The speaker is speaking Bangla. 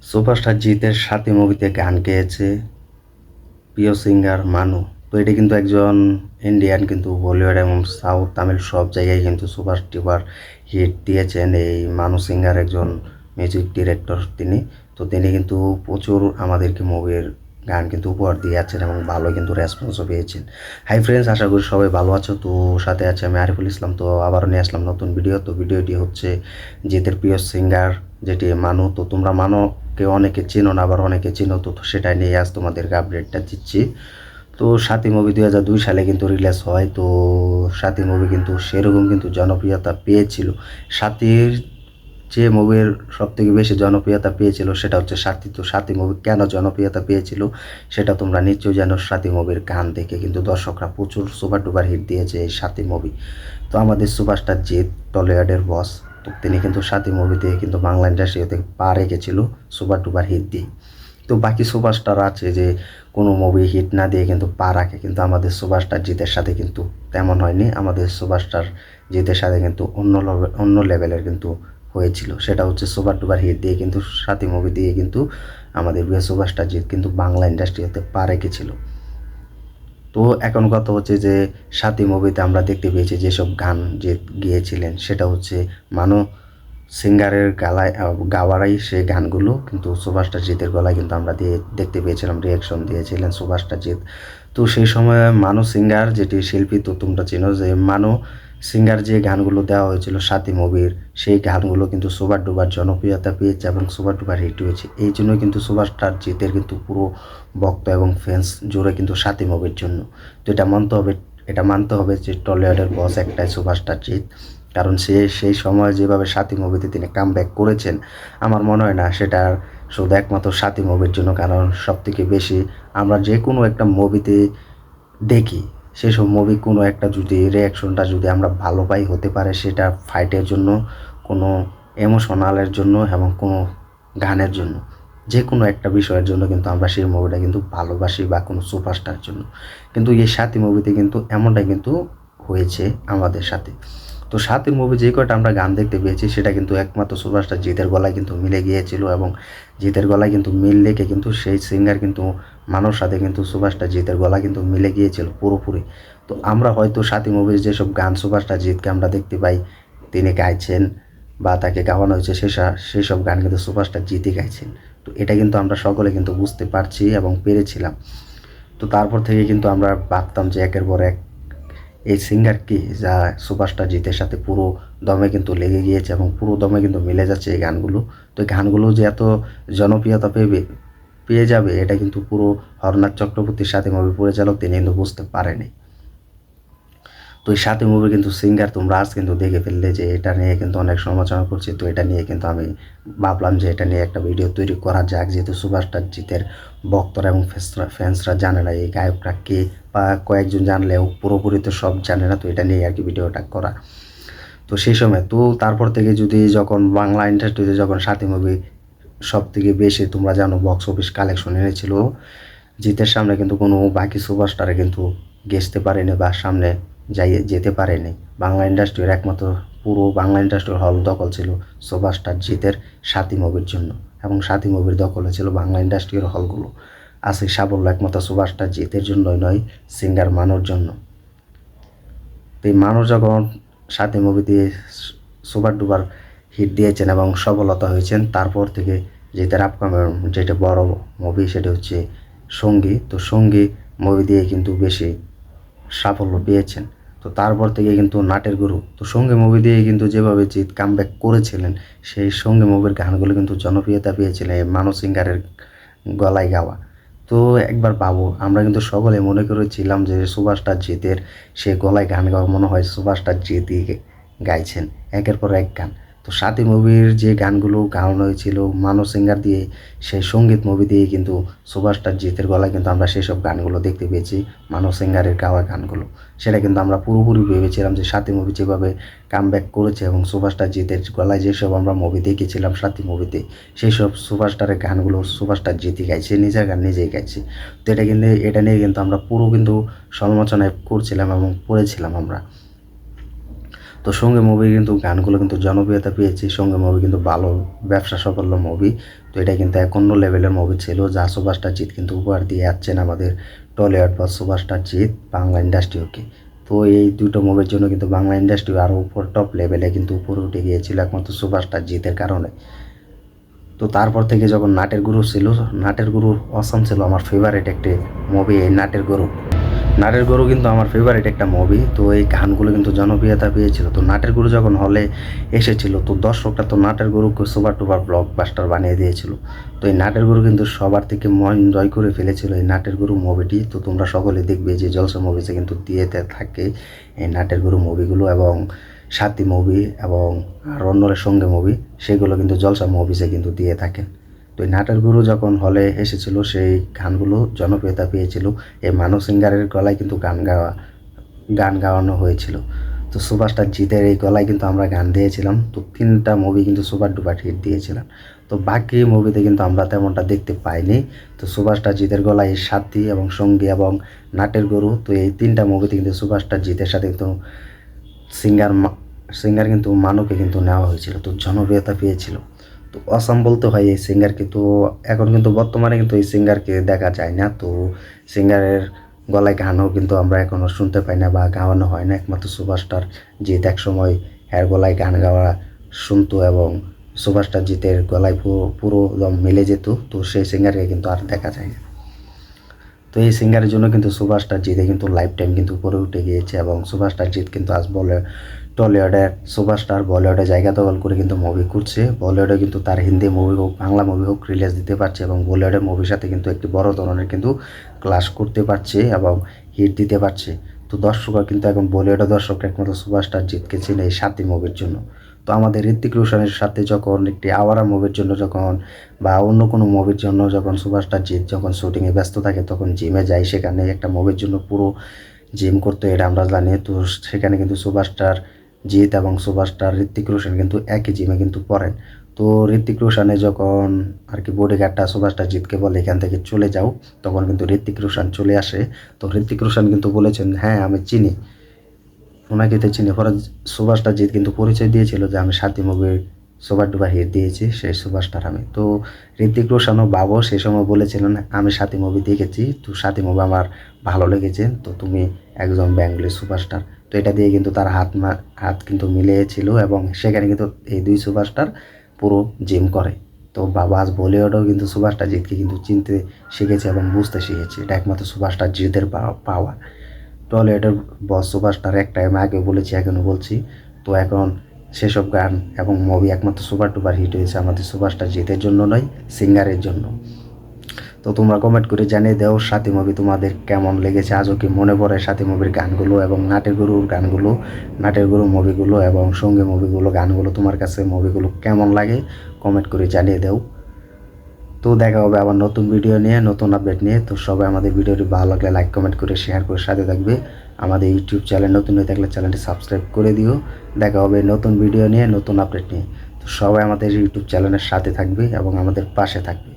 সুপারস্টার জিতের সাথী মুভিতে গান গেয়েছে প্রিয় সিঙ্গার মানু। তো এটা কিন্তু একজন ইন্ডিয়ান, কিন্তু বলিউড এবং সাউথ তামিল সব জায়গায় কিন্তু সুপার টুপার হিট দিয়েছেন। এই মানু সিঙ্গার একজন মিউজিক ডিরেক্টর তিনি। তো তিনি কিন্তু প্রচুর আমাদেরকে মুভির গান কিন্তু উপহার দিয়ে যাচ্ছেন এবং ভালো কিন্তু রেসপন্সও পেয়েছেন। হাই ফ্রেন্ডস, আশা করি সবাই ভালো আছো। তো সাথে আছে আমি আরিফুল ইসলাম। তো আবারও নিয়ে আসলাম নতুন ভিডিও। তো ভিডিওটি হচ্ছে জিতের প্রিয় সিঙ্গার যেটি মানু। তো তোমরা মানুকে অনেকে চেনো না, আবার অনেকে চেনো। তো সেটাই নিয়ে আজ তোমাদেরকে আপডেটটা দিচ্ছি। তো সাথী মুভি 2002 সালে কিন্তু রিলিজ হয়। তো সাথী মুভি কিন্তু সেরকম কিন্তু জনপ্রিয়তা পেয়েছিল। সাথীর যে মুভির সব থেকে বেশি জনপ্রিয়তা পেয়েছিল সেটা হচ্ছে সাথী। তো সাথী মুভি কেন জনপ্রিয়তা পেয়েছিল সেটা তোমরা নিশ্চয়ই জানো। সাথী মুভির গান দেখে কিন্তু দর্শকরা প্রচুর সুপার ডুপার হিট দিয়েছে এই সাথী মুভি। তো আমাদের সুপারস্টার জিৎ, টলিউডের বস, তো তিনি কিন্তু সাথী মুভিতে কিন্তু বাংলা ইন্ডাস্ট্রিতে পা রেখেছিল সুপার ডুপার হিট দিয়ে। তো বাকি সুপারস্টার আছে যে কোনো মুভি হিট না দিয়ে কিন্তু পা রাখে, কিন্তু আমাদের সুপারস্টার জিতের সাথে কিন্তু তেমন হয়নি। আমাদের সুপারস্টার জিতের সাথে কিন্তু অন্য লেভেলের কিন্তু হয়েছিল। সেটা হচ্ছে সুপার ডুপার হিট দিয়ে কিন্তু সাথী মুভি দিয়ে কিন্তু আমাদের প্রিয় সুপারস্টার জিৎ কিন্তু বাংলা ইন্ডাস্ট্রিতে পা রেখেছিল। তো এখন কথা হচ্ছে যে সাথী মুভিতে আমরা দেখতে পেয়েছি যেসব গান যে গিয়েছিলেন সেটা হচ্ছে মানো সিঙ্গারের গালায় গাওয়ারাই সেই গানগুলো কিন্তু সুভাষটা জিতের গলায় কিন্তু আমরা দেখতে পেয়েছিলাম, রিয়াকশন দিয়েছিলেন সুভাষটা জিত। তো সেই সময় মানো সিঙ্গার যেটি শিল্পী, তো তোমরা চেনো যে মানো সিঙ্গার যে গানগুলো দেওয়া হয়েছিল সাথী মুভির, সেই গানগুলো কিন্তু সুপার ডুপার জনপ্রিয়তা পেয়েছে এবং সুপার ডুপার হিট হয়েছে। এই জন্য কিন্তু সুভাষটার জিতের কিন্তু পুরো ভক্ত এবং ফ্যান্স জুড়ে কিন্তু সাথী মুভির জন্য। তো এটা মানতে হবে যে টলিউডের বস একটাই সুভাষটার জিত। কারণ সে সেই সময় যেভাবে সাথী মুভিতে তিনি কামব্যাক করেছেন, আমার মনে হয় না সেটা শুধু একমাত্র সাথী মুভির জন্য। কারণ সবথেকে বেশি আমরা যে কোনো একটা মুভিতে দেখি, সেসব মুভি কোনো একটা যদি রিয়াকশনটা যদি আমরা ভালো পাই, হতে পারে সেটা ফাইটের জন্য, কোনো এমোশনালের জন্য এবং কোনো গানের জন্য, যে কোনো একটা বিষয়ের জন্য কিন্তু আমরা সেই মুভিটা কিন্তু ভালোবাসি, বা কোনো সুপারস্টার জন্য। কিন্তু এই সাথী মুভিতে কিন্তু এমনটাই কিন্তু হয়েছে আমাদের সাথে। তো সাথীর মুভি যে কয়টা আমরা গান দেখতে পেয়েছি সেটা কিন্তু একমাত্র সুপারস্টার জিতের গলায় কিন্তু মিলে গিয়েছিল, এবং জিতের গলায় কিন্তু মিল রেখে কিন্তু সেই সিঙ্গার কিন্তু মানুষ সাথে কিন্তু সুপারস্টার জিতের গলা কিন্তু মিলে গিয়েছিল পুরোপুরি। তো আমরা হয়তো সাথী মুভির যেসব গান সুপারস্টার জিতকে আমরা দেখতে পাই তিনি গাইছেন বা তাকে গাওয়ানো হয়েছে, সেসব গান কিন্তু সুপারস্টার জিতই গাইছেন। তো এটা কিন্তু আমরা সকলে কিন্তু বুঝতে পারছি এবং পেরেছিলাম। তো তারপর থেকে কিন্তু আমরা ভাবতাম যে একের পর এক এই সিঙ্গার কি যা সুপারস্টার জিতের সাথে পুরো দমে কিন্তু লেগে গিয়েছে এবং পুরো দমে কিন্তু মিলে যাচ্ছে এই গানগুলো। তো এই গানগুলো যে এত জনপ্রিয়তা পেয়ে যাবে এটা কিন্তু পুরো হরনাথ চক্রবর্তীর সাথে মুভি পরিচালক তিনি কিন্তু বুঝতে পারেনি। তো এই সাথে মুভি কিন্তু সিঙ্গার তোমরা আজ কিন্তু দেখে ফেললে যে এটা নিয়ে কিন্তু অনেক সমালোচনা করছে। তো এটা নিয়ে কিন্তু আমি ভাবলাম যে এটা নিয়ে একটা ভিডিও তৈরি করা যাক, যেহেতু সুপারস্টার জিতের ভক্তরা এবং ফ্যান্সরা জানে না এই গায়কটা কে, বা কয়েকজন জানলেও পুরোপুরি তো সব জানে না। তো এটা নিয়ে আর কি ভিডিওটা করা। তো সেই সময় তো তারপর থেকে যদি যখন বাংলা ইন্ডাস্ট্রিতে যখন সাথী মুভি সব থেকে বেশি তোমরা জানো বক্স অফিস কালেকশন এনেছিল, জিতের সামনে কিন্তু কোনো বাকি সুপারস্টারে কিন্তু ঘেঁষতে পারেনি বা সামনে যেতে পারেনি। বাংলা ইন্ডাস্ট্রির একমাত্র পুরো বাংলা ইন্ডাস্ট্রির হল দখল ছিল সুপারস্টার জিতের সাথী মুভির জন্য, এবং সাথী মুভির দখলে ছিল বাংলা ইন্ডাস্ট্রির হলগুলো। আছে সাফল্য একমাত্র সুপারস্টার জিতের জন্যই নয়, সিঙ্গার মানুর জন্য। তো এই মানুষ যখন সাথী মুভি দিয়ে সুপার ডুপার হিট দিয়েছেন এবং সফলতা হয়েছেন, তারপর থেকে যেটার আপকামিং যেটা বড় মুভি সেটা হচ্ছে সঙ্গী। তো সঙ্গী মুভি দিয়ে কিন্তু বেশি সাফল্য পেয়েছেন। তো তারপর থেকে কিন্তু নাটের গুরু, তো সঙ্গী মুভি দিয়ে কিন্তু যেভাবে জিৎ কামব্যাক করেছিলেন, সেই সঙ্গী মুভির গানগুলো কিন্তু জনপ্রিয়তা পেয়েছিলেন এই মানব সিঙ্গারের গলায় গাওয়া। তো একবার ভাবো, আমরা কিন্তু সকলে মনে করেছিলাম যে সুপারস্টার জিতের সে গলায় গান গাওয়া মনে হয় সুপারস্টার জিতই গাইছেন একের পর এক গান। তো সাথী মুভির যে গানগুলো গাওয়ানো হয়েছিল মানব সিঙ্গার দিয়ে, সেই সঙ্গীত মুভি দিয়ে কিন্তু সুপারস্টার জিতের গলায় কিন্তু আমরা সেসব গানগুলো দেখতে পেয়েছি, মানব সিঙ্গারের গাওয়া গানগুলো। সেটা কিন্তু আমরা পুরোপুরি ভেবেছিলাম যে সাথী মুভি যেভাবে কামব্যাক করেছে এবং সুপারস্টার জিতের গলায় যেসব আমরা মুভি দেখেছিলাম সাথী মুভিতে, সেই সব সুপারস্টারের গানগুলো সুপারস্টার জিতই গাইছে, নিজের গান নিজেই গাইছে। তো এটা নিয়ে কিন্তু আমরা পুরো কিন্তু সমালোচনা করছিলাম এবং পড়েছিলাম আমরা। তো তো সঙ্গে মুভি কিন্তু গানগুলো কিন্তু জনপ্রিয়তা পেয়েছে, সঙ্গে মুভি কিন্তু ভালো ব্যবসা সাফল্য মুভি। তো এটা কিন্তু এক অন্য লেভেলের মুভি ছিল, যা সুপারস্টার জিৎ কিন্তু উপহার দিয়ে যাচ্ছেন আমাদের টলিউড বা সুপারস্টার জিৎ বাংলা ইন্ডাস্ট্রিকে। তো এই দুটো মুভির জন্য কিন্তু বাংলা ইন্ডাস্ট্রি আরও উপর টপ লেভেলে কিন্তু উপরে উঠে গিয়েছিল একমাত্র সুপারস্টার জিতের কারণে। তো তারপর থেকে যখন নাটের গুরু ছিল, নাটের গুরু অসম ছিল আমার ফেভারিট একটি মুভি। এই নাটের গুরু, নাটের গরু কিন্তু আমার ফেভারিট একটা মুভি। তো এই গানগুলো কিন্তু জনপ্রিয়তা পেয়েছিল। তো নাটের গরু যখন হলে এসেছিল, তো দর্শকরা তো নাটের গরুকে সুপার টুপার ব্লকবাস্টার বানিয়ে দিয়েছিল। তো এই নাটের গরু কিন্তু সবার থেকে মন জয় করে ফেলেছিল এই নাটের গরু মুভিটি। তো তোমরা সকলে দেখবে যে জলসা মুভিতে কিন্তু দিয়েতে থাকে এই নাটের গরু মুভিগুলো, এবং সাথী মুভি এবং আর অন্যের সঙ্গে মুভি, সেগুলো কিন্তু জলসা মুভিসে কিন্তু দিয়ে থাকেন। তো এই নাটের গুরু যখন হলে এসেছিল, সেই গানগুলো জনপ্রিয়তা পেয়েছিল। এই মানব সিঙ্গারের গলায় কিন্তু গান গাওয়ানো হয়েছিল। তো সুপারস্টার জিতের এই গলায় কিন্তু আমরা গান দিয়েছিলাম। তো 3টা মুভি কিন্তু সুপার ডুপার হিট দিয়েছিলাম। তো বাকি মুভিতে কিন্তু আমরা তেমনটা দেখতে পাইনি। তো সুপারস্টার জিতের গলায় এই সাথী এবং সঙ্গী এবং নাটের গরু, তো এই 3টা মুভিতে কিন্তু সুপারস্টার জিতের সাথে কিন্তু সিঙ্গার সিঙ্গার কিন্তু মানুকে কিন্তু নেওয়া হয়েছিল, তো জনপ্রিয়তা পেয়েছিল। তো অসাম বলতে হয় এই সিঙ্গারকে। তো এখন কিন্তু বর্তমানে কিন্তু এই সিঙ্গারকে দেখা যায় না। তো সিঙ্গারের গলায় গানও কিন্তু আমরা এখনও শুনতে পাই না বা গাওয়ানো হয় না। একমাত্র সুপারস্টার জিৎ এক সময় এর গলায় গান গাওয়া শুনতো, এবং সুপারস্টার জিতের গলায় পুরো পুরো দম মিলে যেত। তো সেই সিঙ্গারকে কিন্তু আর দেখা যায় না। তো এই সিঙ্গারের জন্য কিন্তু সুপারস্টার জিতে কিন্তু লাইফ টাইম কিন্তু উপরে উঠে গিয়েছে, এবং সুপারস্টার জিৎ কিন্তু আজ বলে টলিউডের সুপারস্টার, বলিউডে জায়গা দখল করে কিন্তু মুভি করছে। বলিউডে কিন্তু তার হিন্দি মুভি হোক বাংলা মুভি হোক রিলিজ দিতে পারছে, এবং বলিউডের মুভির সাথে কিন্তু একটি বড় ধরনের কিন্তু ক্লাশ করতে পারছে এবং হিট দিতে পারছে। তো দর্শকরা কিন্তু এখন বলিউডের দর্শকরা একমাত্র সুপারস্টার জিতকে চেনে এই সাথী মুভির জন্য। তো আমাদের ঋত্বিক রোশনের সাথে যখন একটি আওয়ারা মুভির জন্য যখন বা অন্য কোনো মুভির জন্য যখন সুপারস্টার জিৎ যখন শুটিংয়ে ব্যস্ত থাকে, তখন জিমে যায়, সেখানে একটা মুভির জন্য পুরো জিম করতে, এটা আমরা জানি। তো সেখানে কিন্তু সুপারস্টার জিৎ এবং সুপারস্টার ঋত্বিক রোশন কিন্তু একই জিমে কিন্তু পড়েন। তো ঋত্বিক রোশনে যখন আর কি বডিগার্ডটা সুপারস্টার জিৎকে বলে এখান থেকে চলে যাও, তখন কিন্তু ঋত্বিক রোশন চলে আসে। তো ঋত্বিক রোশন কিন্তু বলেছেন হ্যাঁ আমি চিনি, ওনাকে তো চিনি। পরে সুপারস্টার জিৎ কিন্তু পরিচয় দিয়েছিল যে আমি সাথী মুভির সুপার ডুপার হিট দিয়েছি, সেই সুপারস্টার আমি। তো ঋত্বিক রোশন ও বাবু সেই সময় বলেছিলেন আমি সাথী মুভি দেখেছি, তো সাথী মুভি আমার ভালো লেগেছে, তো তুমি একজন বেঙ্গলি সুপারস্টার। তো এটা দিয়ে কিন্তু তার হাত কিন্তু মিলিয়েছিল, এবং সেখানে কিন্তু এই দুই সুপারস্টার পুরো জিম করে। তো বাবা আজ বলিউডেও কিন্তু সুপারস্টার জিতকে কিন্তু চিনতে শিখেছে এবং বুঝতে শিখেছে। এটা একমাত্র সুপারস্টার জিতের পাওয়ার। টলিউডের বস সুপারস্টার এক টাইম আগে বলেছি, এখনও বলছি। তো এখন সেসব গান এবং মুভি একমাত্র সুপার টুপার হিট হয়েছে আমাদের সুপারস্টার জিতের জন্য নয়, সিঙ্গারের জন্য। তো তোমরা কমেন্ট করে জানিয়ে দাও সাথী মুভি তোমাদের কেমন লেগেছে। আজও কি মনে পড়ে সাথী মুভির গানগুলো এবং নাটের গরুর গানগুলো, নাটের গরু মুভিগুলো এবং সঙ্গে মুভিগুলো গানগুলো তোমার কাছে মুভিগুলো কেমন লাগে কমেন্ট করে জানিয়ে দাও। তো দেখা হবে আবার নতুন ভিডিও নিয়ে, নতুন আপডেট নিয়ে। তো সবাই আমাদের ভিডিওটি ভালো লাগলে লাইক কমেন্ট করে শেয়ার করে সাথে থাকবে। আমাদের ইউটিউব চ্যানেল নতুন হয়ে থাকলে চ্যানেলটি সাবস্ক্রাইব করে দিও। দেখা হবে নতুন ভিডিও নিয়ে, নতুন আপডেট নিয়ে। তো সবাই আমাদের ইউটিউব চ্যানেলের সাথে থাকবে এবং আমাদের পাশে থাকবে।